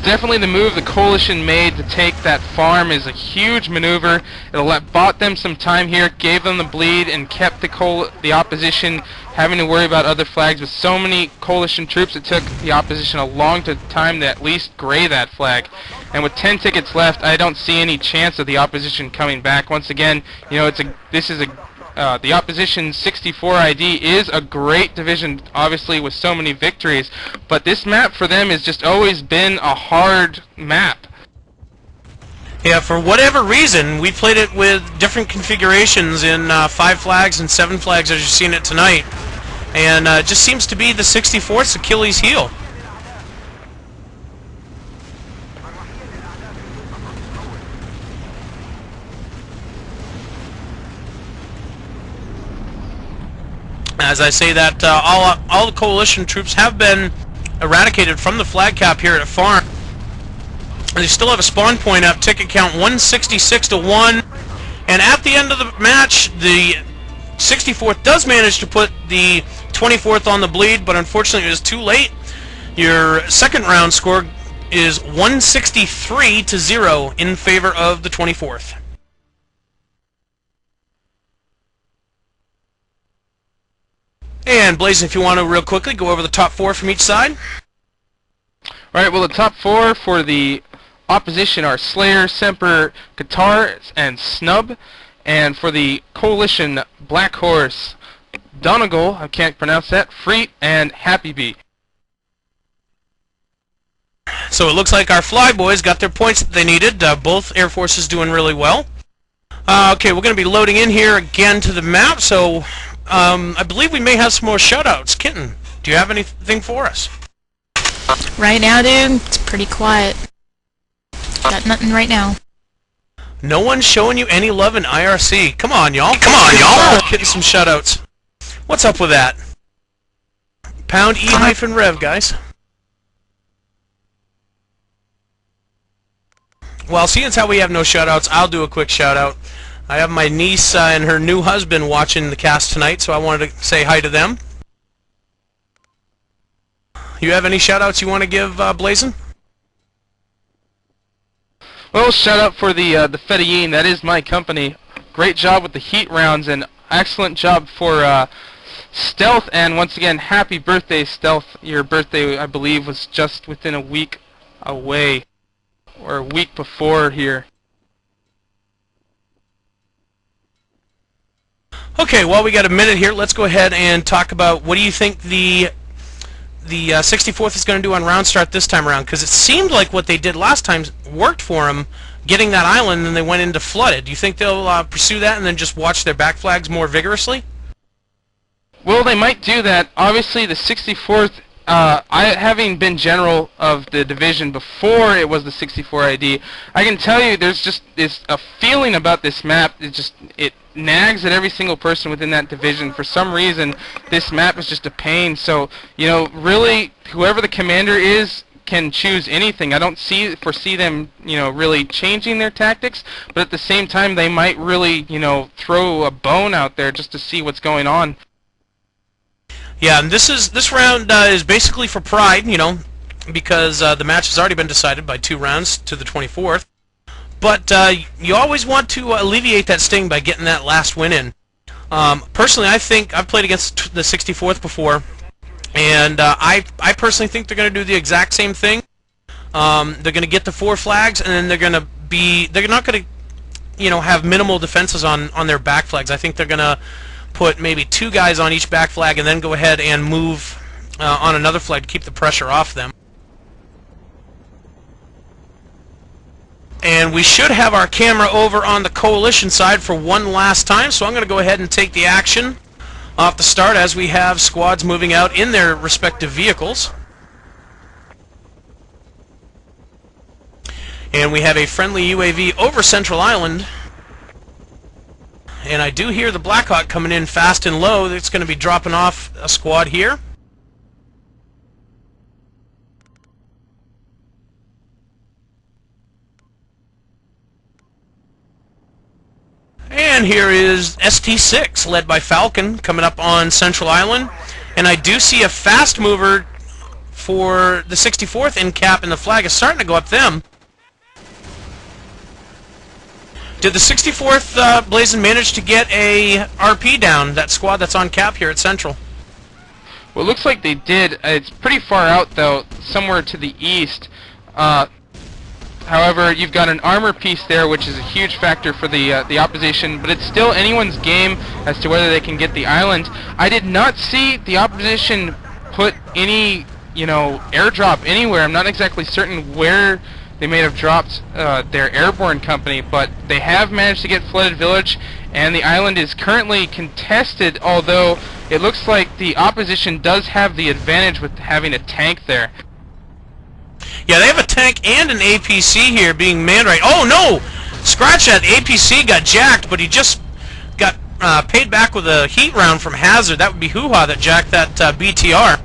Definitely the move the coalition made to take that farm is a huge maneuver. Bought them some time here, gave them the bleed, and kept the opposition having to worry about other flags. With so many coalition troops, it took the opposition a long time to at least gray that flag. And with 10 tickets left, I don't see any chance of the opposition coming back. Once again, you know, the opposition 64 ID is a great division, obviously, with so many victories, but this map for them has just always been a hard map. Yeah, for whatever reason, we played it with different configurations in 5 flags and 7 flags as you're seeing it tonight, and it just seems to be the 64th's Achilles heel. As I say that, all the coalition troops have been eradicated from the flag cap here at farm. They still have a spawn point up, ticket count 166 to 1. And at the end of the match, the 64th does manage to put the 24th on the bleed, but unfortunately it was too late. Your second round score is 163 to 0 in favor of the 24th. And Blazin', if you want to real quickly go over the top 4 from each side. Alright, well the top 4 for the opposition are Slayer, Semper, Qatar, and Snub. And for the coalition, Black Horse, Donegal, I can't pronounce that, Freet, and Happy Bee. So it looks like our Flyboys got their points that they needed. Both Air Forces doing really well. Okay, we're going to be loading in here again to the map, so I believe we may have some more shoutouts. Kitten, do you have anything for us? Right now, dude, it's pretty quiet. Got nothing right now. No one's showing you any love in IRC. Come on, y'all. Come on, y'all. Getting some shoutouts. What's up with that? Pound E-rev, guys. Well, seeing as how we have no shoutouts, I'll do a quick shoutout. I have my niece and her new husband watching the cast tonight, so I wanted to say hi to them. You have any shoutouts you want to give, Blazin? Well, shout out for the Fedayeen. That is my company. Great job with the heat rounds, and excellent job for Stealth. And once again, happy birthday, Stealth. Your birthday, I believe, was just within a week away, or a week before here. Okay, well, we got a minute here. Let's go ahead and talk about what do you think the 64th is going to do on round start this time around, because it seemed like what they did last time worked for them, getting that island, and then they went into flooded. Do you think they'll pursue that and then just watch their back flags more vigorously? Well, they might do that. Obviously, the 64th, having been general of the division before it was the 64 ID, I can tell you there's just a feeling about this map. It nags at every single person within that division. For some reason, this map is just a pain. So, really, whoever the commander is can choose anything. I don't foresee them, really changing their tactics, but at the same time, they might really, throw a bone out there just to see what's going on. Yeah, and this round is basically for pride, because the match has already been decided by 2 rounds to the 24th. But you always want to alleviate that sting by getting that last win in. Personally, I think I've played against the 64th before, and I personally think they're going to do the exact same thing. They're going to get the 4 flags, and then they're not going to have minimal defenses on their back flags. I think they're going to put maybe 2 guys on each back flag and then go ahead and move on another flag to keep the pressure off them. And we should have our camera over on the coalition side for one last time, so I'm going to go ahead and take the action off the start as we have squads moving out in their respective vehicles. And we have a friendly UAV over Central Island. And I do hear the Blackhawk coming in fast and low. It's going to be dropping off a squad here. And here is ST6, led by Falcon, coming up on Central Island. And I do see a fast mover for the 64th in cap, and the flag is starting to go up them. Did the 64th Blazin manage to get a RP down, that squad that's on cap here at Central? Well, it looks like they did. It's pretty far out, though, somewhere to the east. However, you've got an armor piece there, which is a huge factor for the opposition, but it's still anyone's game as to whether they can get the island. I did not see the opposition put any, airdrop anywhere. I'm not exactly certain where they may have dropped their airborne company, but they have managed to get flooded village, and the island is currently contested, although it looks like the opposition does have the advantage with having a tank there. Yeah, they have a tank and an APC here being manned right. Oh no! Scratch that. The APC got jacked, but he just got paid back with a heat round from Hazard. That would be Hoo-Ha that jacked that BTR.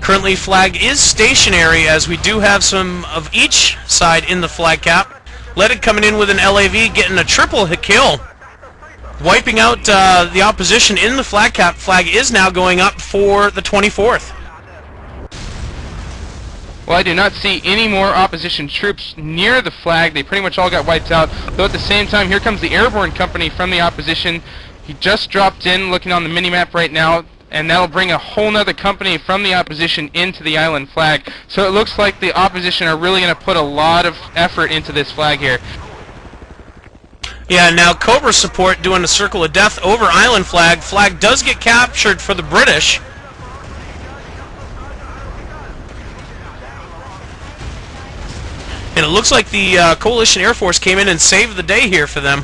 Currently, flag is stationary, as we do have some of each side in the flag cap. Leaded coming in with an LAV, getting a triple hit kill. Wiping out the opposition in the flag cap. Flag is now going up for the 24th. Well, I do not see any more opposition troops near the flag. They pretty much all got wiped out. Though at the same time, here comes the airborne company from the opposition. He just dropped in, looking on the minimap right now, and that'll bring a whole nother company from the opposition into the island flag. So it looks like the opposition are really going to put a lot of effort into this flag here. Yeah, now Cobra support doing the Circle of Death over island flag. Flag does get captured for the British. And it looks like the Coalition Air Force came in and saved the day here for them.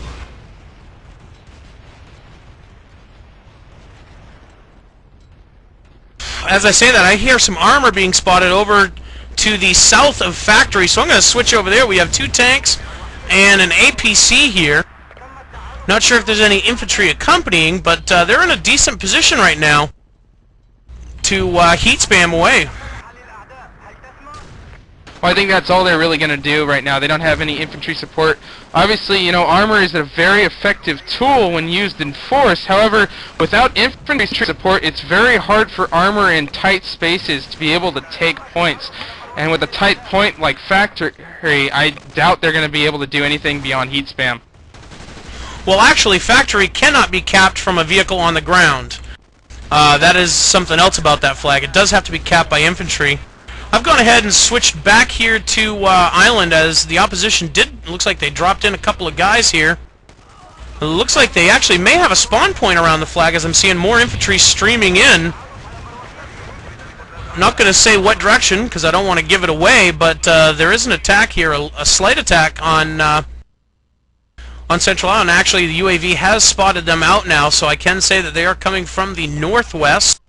As I say that, I hear some armor being spotted over to the south of Factory, so I'm going to switch over there. We have 2 tanks and an APC here. Not sure if there's any infantry accompanying, but they're in a decent position right now to heat spam away. Well, I think that's all they're really going to do right now. They don't have any infantry support. Obviously, you know, armor is a very effective tool when used in force. However, without infantry support, it's very hard for armor in tight spaces to be able to take points. And with a tight point like Factory, I doubt they're going to be able to do anything beyond heat spam. Well, actually, Factory cannot be capped from a vehicle on the ground. That is something else about that flag. It does have to be capped by infantry. I've gone ahead and switched back here to Island as the opposition looks like they dropped in a couple of guys here. It looks like they actually may have a spawn point around the flag as I'm seeing more infantry streaming in. I'm not going to say what direction because I don't want to give it away, but there is an attack here, a slight attack on Central Island. Actually, the UAV has spotted them out now, so I can say that they are coming from the northwest.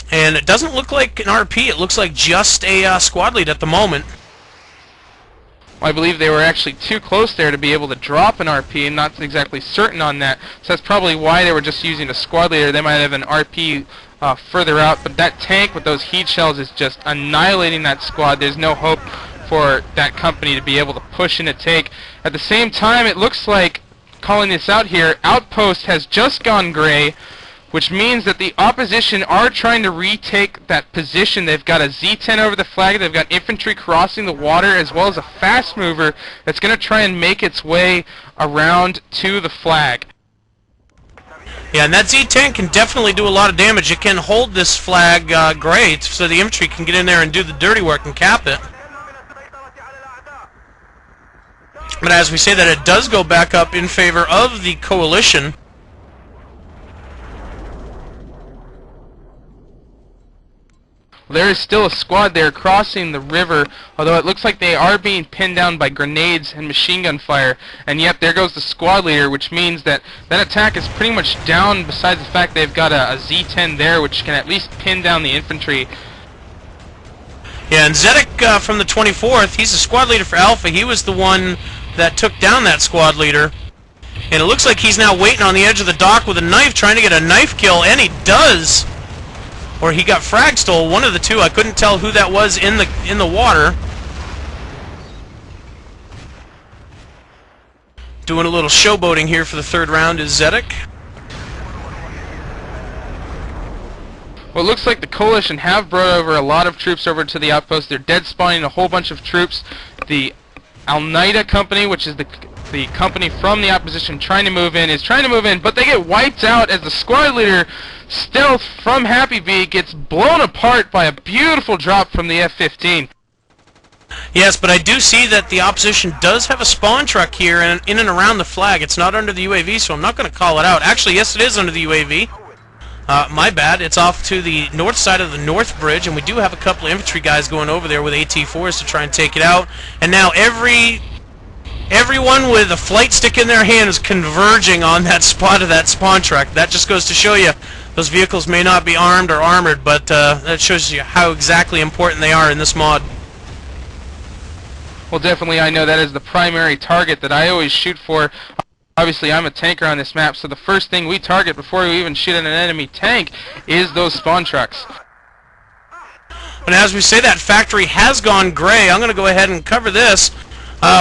And it doesn't look like an RP, it looks like just a squad lead at the moment. I believe they were actually too close there to be able to drop an RP, and not exactly certain on that. So that's probably why they were just using a squad leader. They might have an RP further out, but that tank with those heat shells is just annihilating that squad. There's no hope for that company to be able to push in a take. At the same time, it looks like, calling this out here, Outpost has just gone gray, which means that the opposition are trying to retake that position. They've got a Z-10 over the flag, they've got infantry crossing the water, as well as a fast mover that's going to try and make its way around to the flag. Yeah, and that Z-10 can definitely do a lot of damage. It can hold this flag gray so the infantry can get in there and do the dirty work and cap it. But as we say that, it does go back up in favor of the coalition. There is still a squad there crossing the river, although it looks like they are being pinned down by grenades and machine gun fire. And yet there goes the squad leader, which means that that attack is pretty much down, besides the fact they've got a Z-10 there, which can at least pin down the infantry. Yeah, and Zedek from the 24th, he's the squad leader for Alpha. He was the one that took down that squad leader. And it looks like he's now waiting on the edge of the dock with a knife, trying to get a knife kill, and he does! Or he got frag stole, one of the two. I couldn't tell who that was in the water. Doing a little showboating here for the third round is Zedek. Well, it looks like the coalition have brought over a lot of troops over to the outpost. They're dead spawning a whole bunch of troops. The Al-Qaeda company, which is the company from the opposition trying to move in, is trying to move in, but they get wiped out as the squad leader, Stealth from Happy Bee, gets blown apart by a beautiful drop from the F-15. Yes, but I do see that the opposition does have a spawn truck here in and around the flag. It's not under the UAV, so I'm not going to call it out. Actually, yes, it is under the UAV. My bad. It's off to the north side of the North Bridge, and we do have a couple of infantry guys going over there with AT-4s to try and take it out. And now everyone with a flight stick in their hand is converging on that spot of that spawn truck. That just goes to show you those vehicles may not be armed or armored, but that shows you how exactly important they are in this mod. Well, definitely I know that is the primary target that I always shoot for. Obviously, I'm a tanker on this map, so the first thing we target before we even shoot at an enemy tank is those spawn trucks. And as we say, that factory has gone gray. I'm going to go ahead and cover this.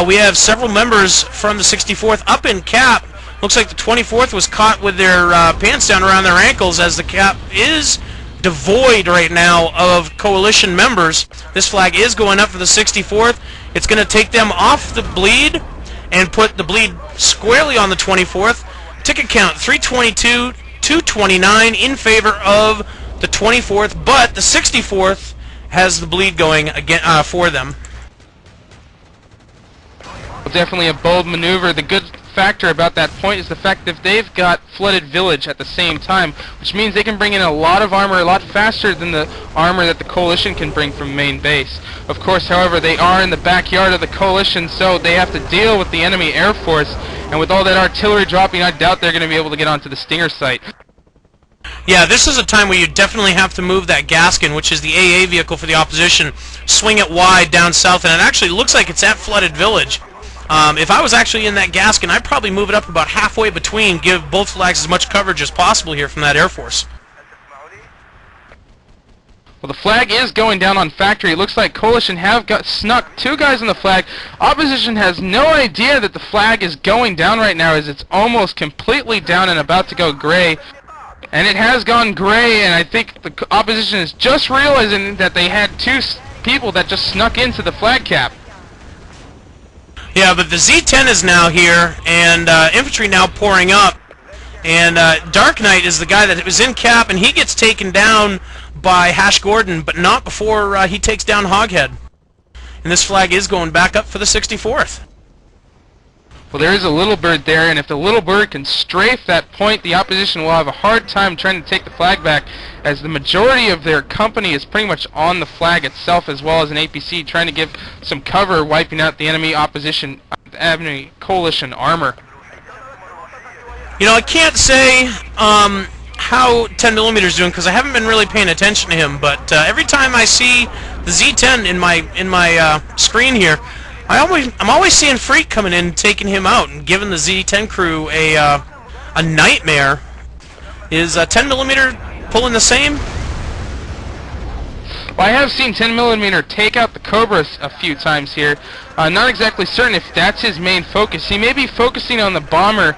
We have several members from the 64th up in cap. Looks like the 24th was caught with their pants down around their ankles, as the cap is devoid right now of coalition members. This flag is going up for the 64th. It's going to take them off the bleed and put the bleed squarely on the 24th. Ticket count 322, 229 in favor of the 24th, but the 64th has the bleed going again for them. Well, definitely a bold maneuver. The good factor about that point is the fact that they've got flooded village at the same time, which means they can bring in a lot of armor a lot faster than the armor that the coalition can bring from main base. Of course, however, they are in the backyard of the coalition, so they have to deal with the enemy air force, and with all that artillery dropping, I doubt they're going to be able to get onto the Stinger site. Yeah, this is a time where you definitely have to move that Gaskin, which is the AA vehicle for the opposition, swing it wide down south, and it actually looks like it's at flooded village. If I was actually in that Gaskin, I'd probably move it up about halfway between, give both flags as much coverage as possible here from that Air Force. Well, the flag is going down on Factory. It looks like Coalition have snuck 2 guys on the flag. Opposition has no idea that the flag is going down right now, as it's almost completely down and about to go gray. And it has gone gray, and I think the opposition is just realizing that they had 2 people that just snuck into the flag cap. Yeah, but the Z10 is now here, and infantry now pouring up. And Dark Knight is the guy that was in cap, and he gets taken down by Hash Gordon, but not before he takes down Hoghead. And this flag is going back up for the 64th. Well, there is a Little Bird there, and if the Little Bird can strafe that point, the opposition will have a hard time trying to take the flag back, as the majority of their company is pretty much on the flag itself, as well as an APC trying to give some cover, wiping out the enemy coalition armor. You know, I can't say how 10mm is doing, because I haven't been really paying attention to him, but every time I see the Z10 in my screen here, I'm always seeing Freak coming in and taking him out and giving the Z10 crew a nightmare. Is 10mm pulling the same? Well, I have seen 10mm take out the Cobras a few times here. Not exactly certain if that's his main focus. He may be focusing on the Bomber,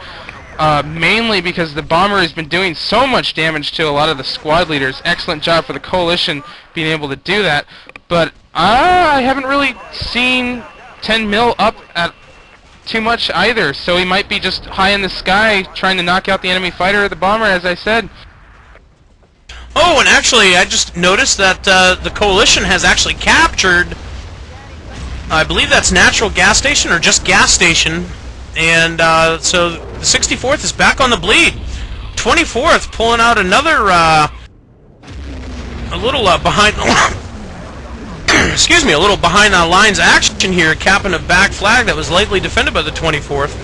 mainly because the Bomber has been doing so much damage to a lot of the squad leaders. Excellent job for the Coalition being able to do that. But I haven't really seen 10mm up at too much either, so he might be just high in the sky trying to knock out the enemy fighter or the Bomber, as I said. Oh, and actually, I just noticed that the Coalition has actually captured, I believe that's Natural Gas Station, or just Gas Station, and so the 64th is back on the bleed. 24th pulling out another, a little behind, excuse me, a little behind the lines action here, capping a back flag that was lightly defended by the 24th.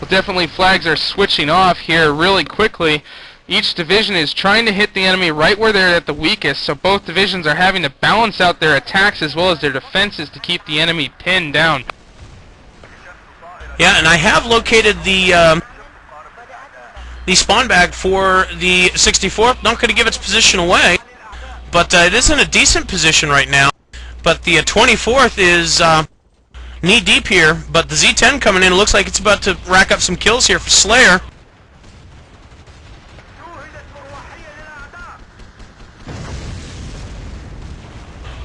Well, definitely flags are switching off here really quickly. Each division is trying to hit the enemy right where they're at the weakest, so both divisions are having to balance out their attacks as well as their defenses to keep the enemy pinned down. Yeah, and I have located the spawn bag for the 64th. Not going to give its position away, but it is in a decent position right now. But the 24th is knee-deep here, but the Z10 coming in looks like it's about to rack up some kills here for Slayer.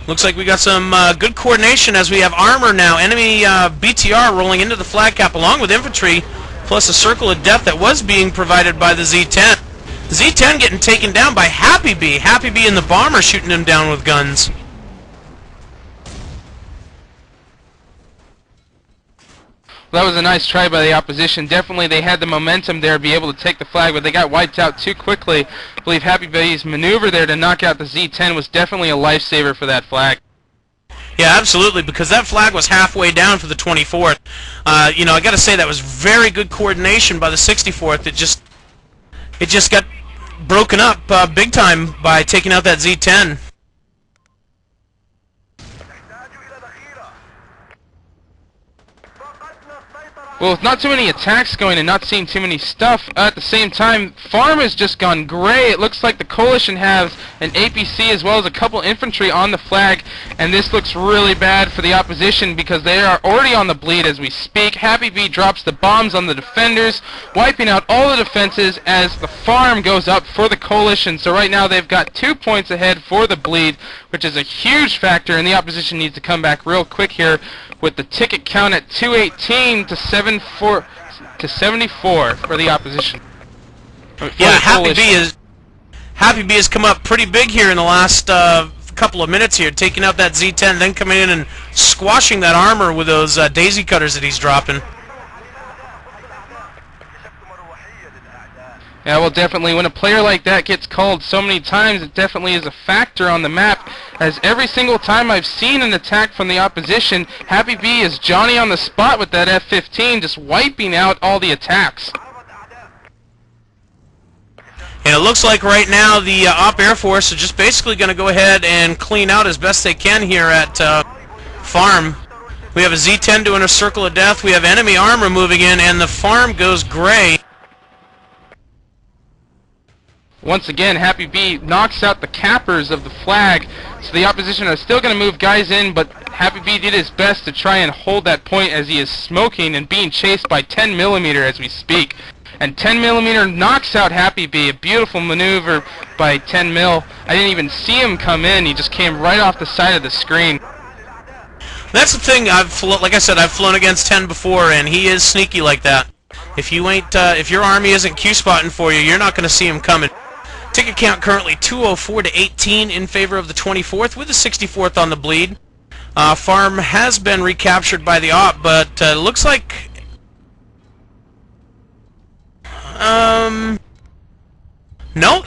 Looks like we got some good coordination as we have armor now. Enemy BTR rolling into the flag cap along with infantry, plus a circle of death that was being provided by the Z10. The Z10 getting taken down by Happy Bee. Happy Bee and the Bomber shooting him down with guns. Well, that was a nice try by the opposition. Definitely they had the momentum there to be able to take the flag, but they got wiped out too quickly. I believe Happy Bee's maneuver there to knock out the Z10 was definitely a lifesaver for that flag. Yeah, absolutely, because that flag was halfway down for the 24th. You know, I got to say that was very good coordination by the 64th. It just got broken up big time by taking out that Z10. Well, with not too many attacks going and not seeing too many stuff, at the same time, Farm has just gone gray. It looks like the Coalition has an APC as well as a couple infantry on the flag, and this looks really bad for the opposition because they are already on the bleed as we speak. Happy Bee drops the bombs on the defenders, wiping out all the defenses as the Farm goes up for the Coalition. So right now they've got 2 points ahead for the bleed, which is a huge factor, and the opposition needs to come back real quick here with the ticket count at 218 to 74 for the opposition. Yeah, Happy Bee has come up pretty big here in the last couple of minutes here, taking out that Z10, then coming in and squashing that armor with those daisy cutters that he's dropping. Yeah, well, definitely, when a player like that gets called so many times, it definitely is a factor on the map, as every single time I've seen an attack from the opposition, Happy Bee is Johnny on the spot with that F-15, just wiping out all the attacks. And it looks like right now the Op Air Force are just basically going to go ahead and clean out as best they can here at Farm. We have a Z-10 doing a circle of death, we have enemy armor moving in, and the Farm goes gray. Once again, Happy B knocks out the cappers of the flag, so the opposition are still going to move guys in, but Happy B did his best to try and hold that point as he is smoking and being chased by 10mm as we speak. And 10mm knocks out Happy B, a beautiful maneuver by 10mm. I didn't even see him come in, he just came right off the side of the screen. That's the thing. Like I said, I've flown against 10 before, and he is sneaky like that. If you ain't, if your army isn't Q-spotting for you, you're not going to see him coming. Ticket count currently 204 to 18 in favor of the 24th, with the 64th on the bleed. Farm has been recaptured by the op, but looks like no,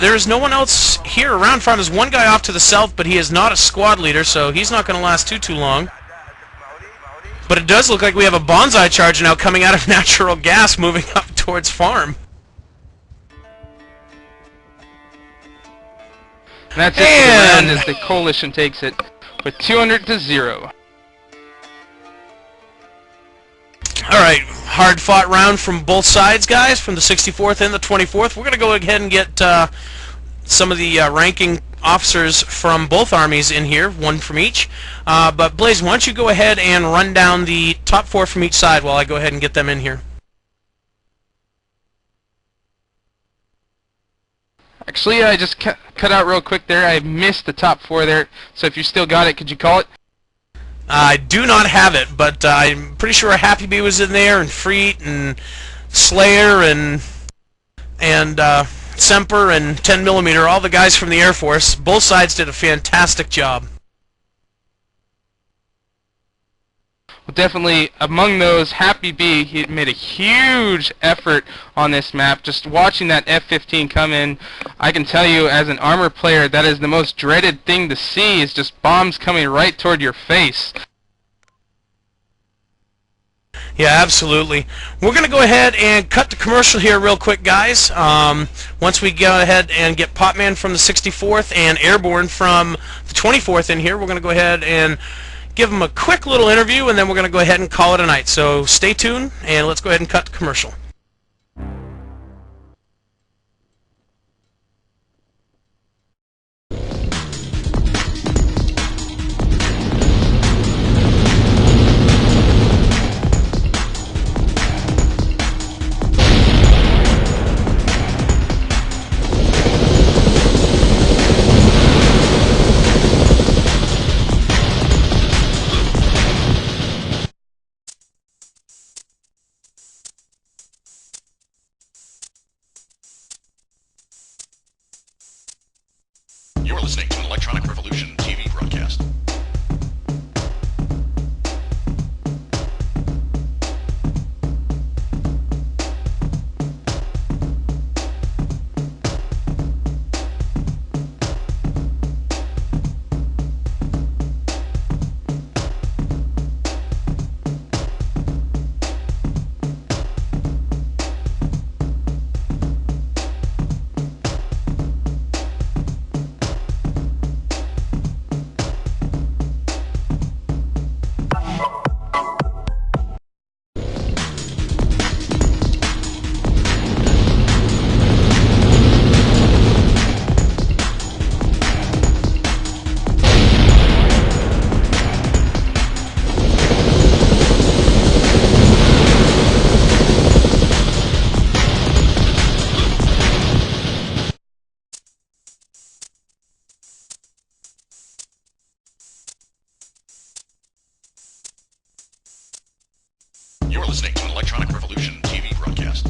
there is no one else here around farm. There's one guy off to the south, but he is not a squad leader, so he's not going to last too long. But it does look like we have a bonsai charge now coming out of natural gas moving up towards farm. And that's it for the round as the coalition takes it with 200 to 0. Alright, hard-fought round from both sides, guys, from the 64th and the 24th. We're going to go ahead and get some of the ranking officers from both armies in here, one from each. But Blaze, why don't you go ahead and run down the top 4 from each side while I go ahead and get them in here. Actually, I just cut out real quick there. I missed the top 4 there, so if you still got it, could you call it? I do not have it, but I'm pretty sure Happy Bee was in there, and Freet, and Slayer, and Semper, and 10mm, all the guys from the Air Force. Both sides did a fantastic job. Well, definitely among those, Happy Bee, he made a huge effort on this map. Just watching that F-15 come in, I can tell you as an armor player, that is the most dreaded thing to see, is just bombs coming right toward your face. Yeah, absolutely. We're going to go ahead and cut the commercial here real quick, guys. Once we go ahead and get Popman from the 64th and Airborne from the 24th in here, we're going to go ahead and give them a quick little interview, and then we're going to go ahead and call it a night. So stay tuned, and let's go ahead and cut the commercial. You're listening to an Electronic Revolution TV broadcast. You're listening to an Electronic Revolution TV broadcast.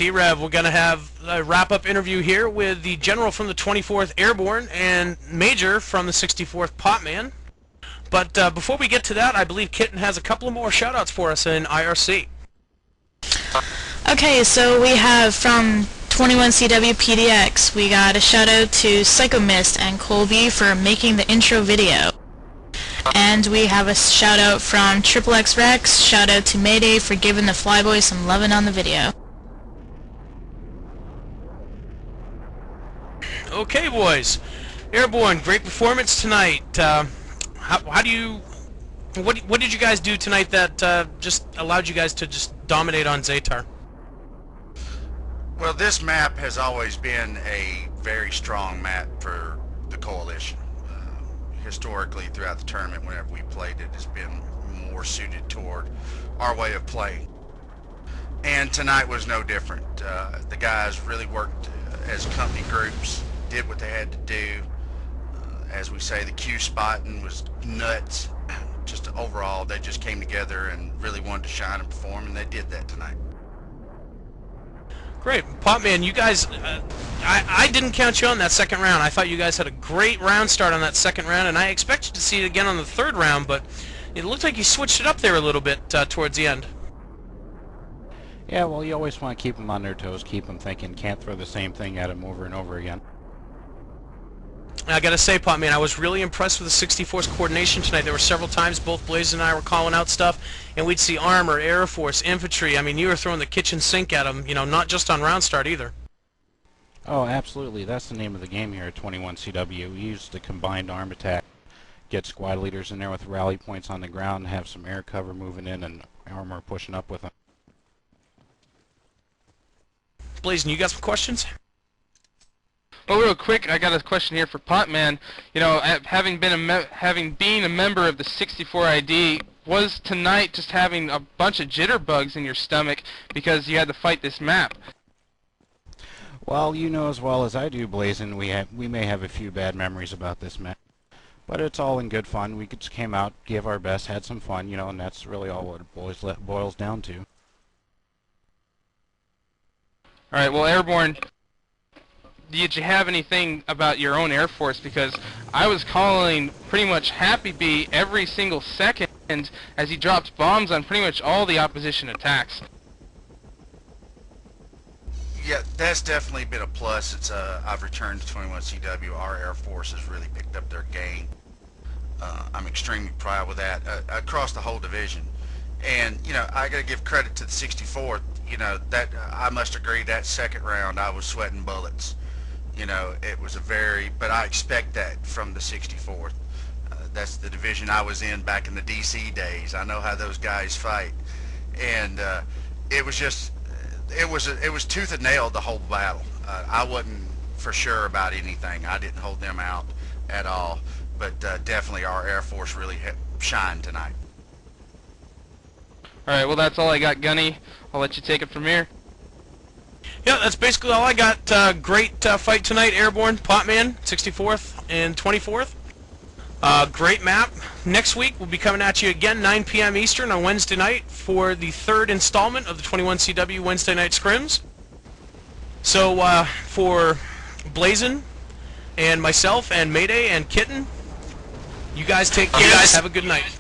e-rev. We're going to have a wrap-up interview here with the General from the 24th Airborne and Major from the 64th Potman. But before we get to that, I believe Kitten has a couple of more shout-outs for us in IRC. Okay, so we have from 21CW PDX, we got a shout-out to Psycho Mist and Colby for making the intro video. And we have a shout-out from XXX Rex, shout-out to Mayday for giving the Flyboy some lovin' on the video. Okay, boys. Airborne, great performance tonight. What did you guys do tonight that just allowed you guys to just dominate on Zatar? Well, this map has always been a very strong map for the Coalition. Historically, throughout the tournament, whenever we played it, it's been more suited toward our way of playing. And tonight was no different. The guys really worked as company groups, did what they had to do. As we say, the Q spotting was nuts. Just overall, they just came together and really wanted to shine and perform, and they did that tonight. Great. Potman, you guys, I didn't count you on that second round. I thought you guys had a great round start on that second round, and I expected to see it again on the third round, but it looked like you switched it up there a little bit towards the end. Yeah, well, you always want to keep them on their toes, keep them thinking, can't throw the same thing at them over and over again. I gotta say, Potman, I was really impressed with the 64's coordination tonight. There were several times both Blaze and I were calling out stuff, and we'd see armor, Air Force, infantry. I mean, you were throwing the kitchen sink at them, you know, not just on round start either. Oh, absolutely. That's the name of the game here at 21CW. We use the combined arm attack. Get squad leaders in there with rally points on the ground, have some air cover moving in, and armor pushing up with them. Blaze, you got some questions? Well, real quick, I got a question here for Potman. You know, having been a member of the 64 ID, was tonight just having a bunch of jitterbugs in your stomach because you had to fight this map? Well, you know as well as I do, Blazin', we may have a few bad memories about this map, but it's all in good fun. We just came out, gave our best, had some fun, you know, and that's really all what it boils down to. All right, well, Airborne, did you have anything about your own Air Force? Because I was calling pretty much Happy Bee every single second as he dropped bombs on pretty much all the opposition attacks. Yeah, that's definitely been a plus since I've returned to 21CW. Our Air Force has really picked up their game. I'm extremely proud with that across the whole division. And, you know, I got to give credit to the 64th. You know, that I must agree that second round I was sweating bullets. You know, it was but I expect that from the 64th. That's the division I was in back in the DC days. I know how those guys fight. And it was just, it was tooth and nail the whole battle. I wasn't for sure about anything. I didn't hold them out at all. But definitely our Air Force really shined tonight. All right, well, that's all I got, Gunny. I'll let you take it from here. Yeah, that's basically all I got. Great fight tonight, Airborne, Potman, 64th and 24th. Great map. Next week, we'll be coming at you again, 9 p.m. Eastern on Wednesday night for the third installment of the 21CW Wednesday Night Scrims. So, for Blazin' and myself and Mayday and Kitten, you guys take care. Have a good night.